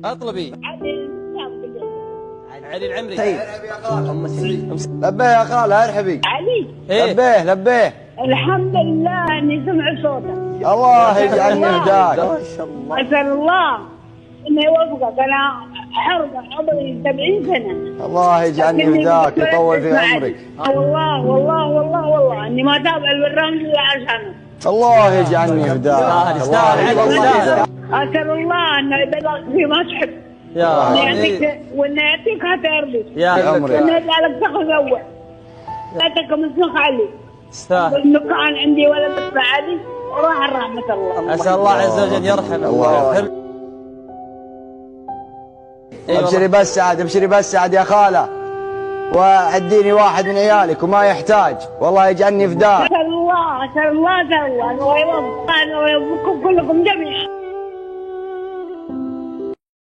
اطلبي. علي العمري. طيب لبيه يا خالة ارحبي. علي. لبيه لبيه. الحمد لله اني سمعت صوتك. الله يجعلني هداك. ما شاء الله. اسال الله انه يوفقك. انا حرقه عمري 70 سنه. الله يجعلني هداك ويطول في عمرك. والله والله والله والله اني ما اتابع البرنامج الا عشانك. الله يجعلني هداك. يستاهل يستاهل. اسال الله انه يبلغك فيما تحب. يا وانه يعطيك حتى يرضيك. يا عمري. وانه يجعلك تاخذ اول. لا تكمل علي. يستاهل. وانه كان عندي ولد اسمه علي وراح رحمه الله. اسال الله عز وجل يرحمه ويغفر. ابشري بالسعد ابشري بالسعد يا خالة، وعديني واحد من عيالك وما يحتاج، والله يجعلني فداك. اسال الله اسال الله اسال الله انه يوفقكم كلكم جميعا.